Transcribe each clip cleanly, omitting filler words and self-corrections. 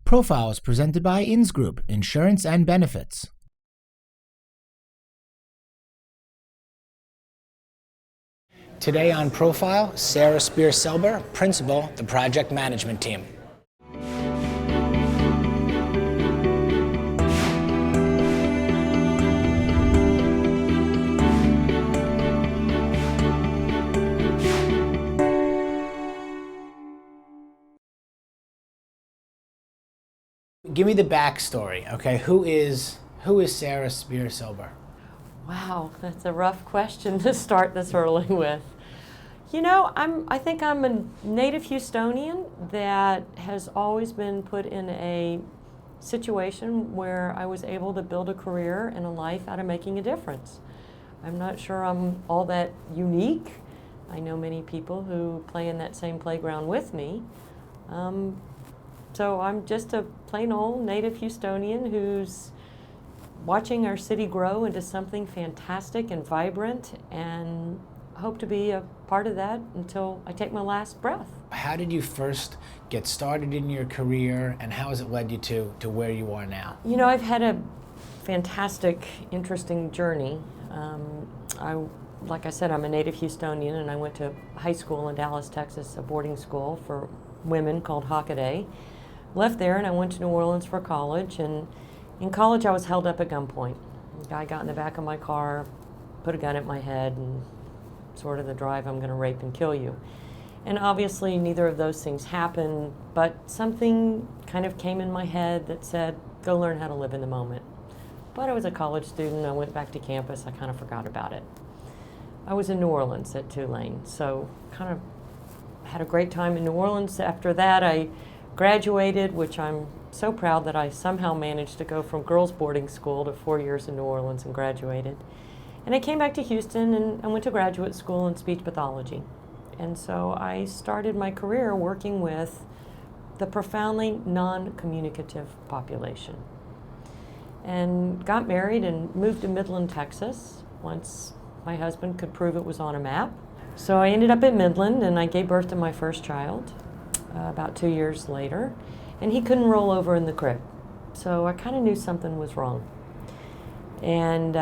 Profile is presented by Ins Group, Insurance and Benefits. Today on Profile, Sara Selber, Principal, the Project Management Team. Give me the backstory, okay? Who is Sara Selber? Wow, that's a rough question to start this early with. You know, I think I'm a native Houstonian that has always been put in a situation where I was able to build a career and a life out of making a difference. I'm not sure I'm all that unique. I know many people who play in that same playground with me. So I'm just a plain old native Houstonian who's watching our city grow into something fantastic and vibrant, and hope to be a part of that until I take my last breath. How did you first get started in your career, and how has it led you to where you are now? You know, I've had a fantastic, interesting journey. Like I said, I'm a native Houstonian, and I went to high school in Dallas, Texas, a boarding school for women called Hockaday. Left there and I went to New Orleans for college, and in college I was held up at gunpoint. A guy got in the back of my car, put a gun at my head, and sort of the drive, I'm going to rape and kill you. And obviously neither of those things happened, but something kind of came in my head that said, go learn how to live in the moment. But I was a college student, I went back to campus, I kind of forgot about it. I was in New Orleans at Tulane, so kind of had a great time in New Orleans. After that I graduated, which I'm so proud that I somehow managed to go from girls' boarding school to 4 years in New Orleans and graduated. And I came back to Houston and I went to graduate school in speech pathology. And so I started my career working with the profoundly non-communicative population. And got married and moved to Midland, Texas, once my husband could prove it was on a map. So I ended up at Midland and I gave birth to my first child about 2 years later, and he couldn't roll over in the crib. So I kind of knew something was wrong. And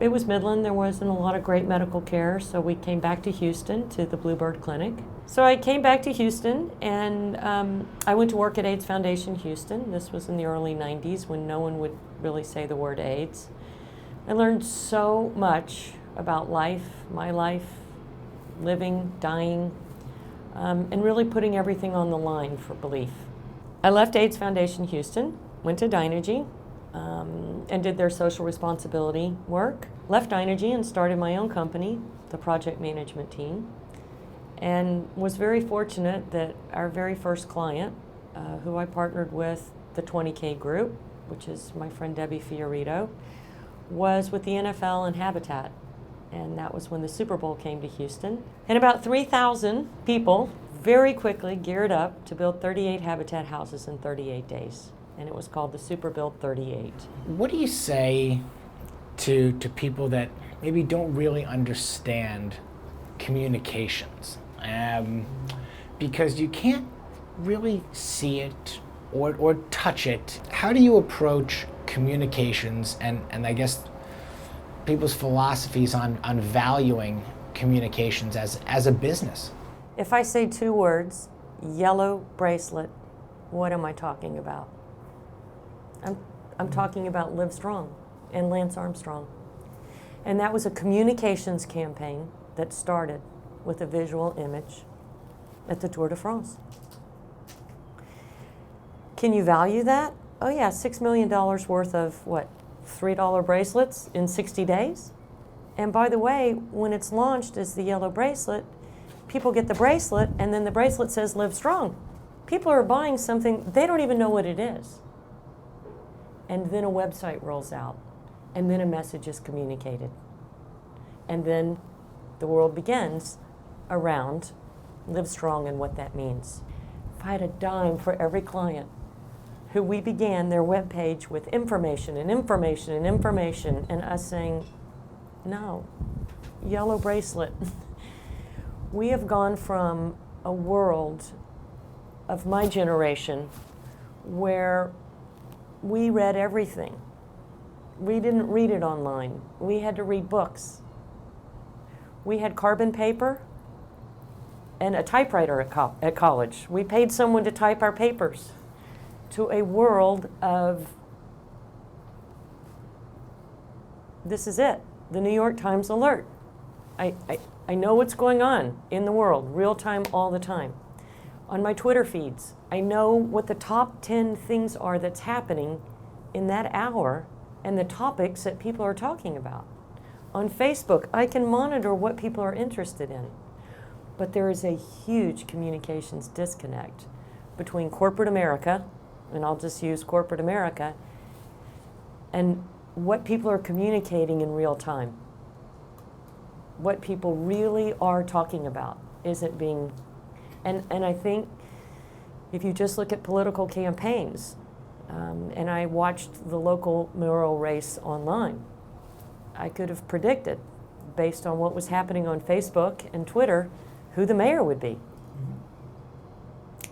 it was Midland, there wasn't a lot of great medical care, so we came back to Houston to the Bluebird Clinic. So I came back to Houston and I went to work at AIDS Foundation Houston. This was in the early 90s when no one would really say the word AIDS. I learned so much about life, my life, living, dying, and really putting everything on the line for belief. I left AIDS Foundation Houston, went to Dynegy, and did their social responsibility work. Left Dynegy and started my own company, the Project Management Team, and was very fortunate that our very first client, who I partnered with, the 20K Group, which is my friend Debbie Fiorito, was with the NFL and Habitat. And that was when the Super Bowl came to Houston. And about 3,000 people very quickly geared up to build 38 Habitat houses in 38 days. And it was called the Super Build 38. What do you say to people that maybe don't really understand communications? Because you can't really see it or touch it. How do you approach communications and I guess people's philosophies on valuing communications as a business? If I say two words, yellow bracelet, what am I talking about? I'm talking about Live Strong and Lance Armstrong. And that was a communications campaign that started with a visual image at the Tour de France. Can you value that? Oh yeah, $6 million worth of what? $3 bracelets in 60 days? And by the way, when it's launched as the yellow bracelet, people get the bracelet and then the bracelet says Live Strong. People are buying something, they don't even know what it is. And then a website rolls out, and then a message is communicated. And then the world begins around Live Strong and what that means. If I had a dime for every client who we began their webpage with information and information and information, and us saying, no, yellow bracelet. We have gone from a world of my generation where we read everything. We didn't read it online. We had to read books. We had carbon paper and a typewriter at college. We paid someone to type our papers, to a world of, this is it, the New York Times alert. I know what's going on in the world, real time, all the time. On my Twitter feeds, I know what the top 10 things are that's happening in that hour and the topics that people are talking about. On Facebook, I can monitor what people are interested in. But there is a huge communications disconnect between corporate America, and I'll just use corporate America, and what people are communicating in real time. What people really are talking about. Is it being, and I think if you just look at political campaigns, and I watched the local mayoral race online, I could have predicted, based on what was happening on Facebook and Twitter, who the mayor would be.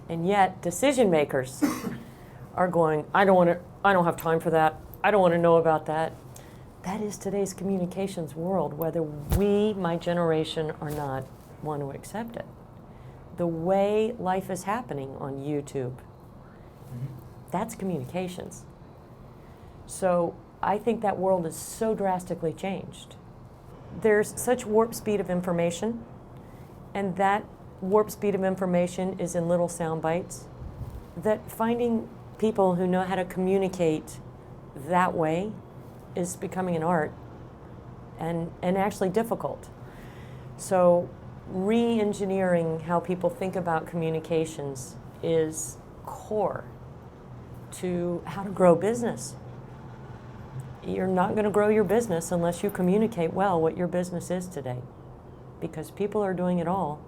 And yet, decision makers are going, I don't have time for that. I don't want to know about that. That is today's communications world, whether we, my generation, or not, want to accept it. The way life is happening on YouTube, that's communications. So I think that world is so drastically changed. There's such warp speed of information, and that warp speed of information is in little sound bites, that finding people who know how to communicate that way is becoming an art and actually difficult. So re-engineering how people think about communications is core to how to grow business. You're not going to grow your business unless you communicate well what your business is today, because people are doing it all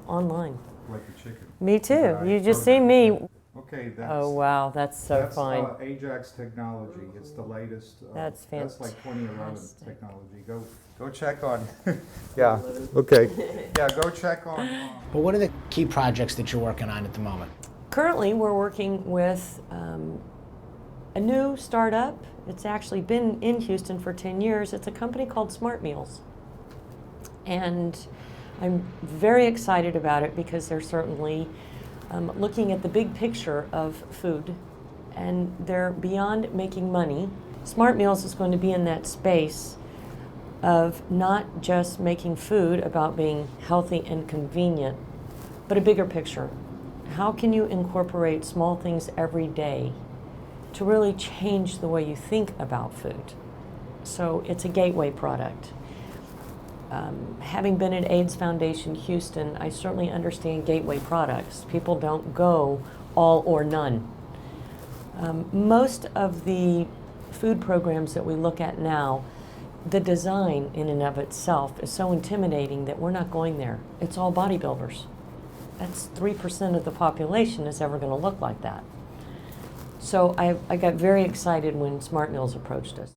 online. Like the chicken. Me too. Right. You just see me. Okay, that's. Oh wow, that's so fine. Ajax technology. It's the latest. That's fantastic. That's like 2011 technology. Go check on. Yeah. Okay. Yeah. Go check on. But what are the key projects that you're working on at the moment? Currently, we're working with a new startup. It's actually been in Houston for 10 years. It's a company called Smart Meals. And I'm very excited about it because they're certainly looking at the big picture of food, and they're beyond making money. Smart Meals is going to be in that space of not just making food about being healthy and convenient, but a bigger picture. How can you incorporate small things every day to really change the way you think about food? So it's a gateway product. Having been at AIDS Foundation Houston, I certainly understand gateway products. People don't go all or none. Most of the food programs that we look at now, the design in and of itself is so intimidating that we're not going there. It's all bodybuilders. That's 3% of the population is ever going to look like that. So I got very excited when Smart Meals approached us.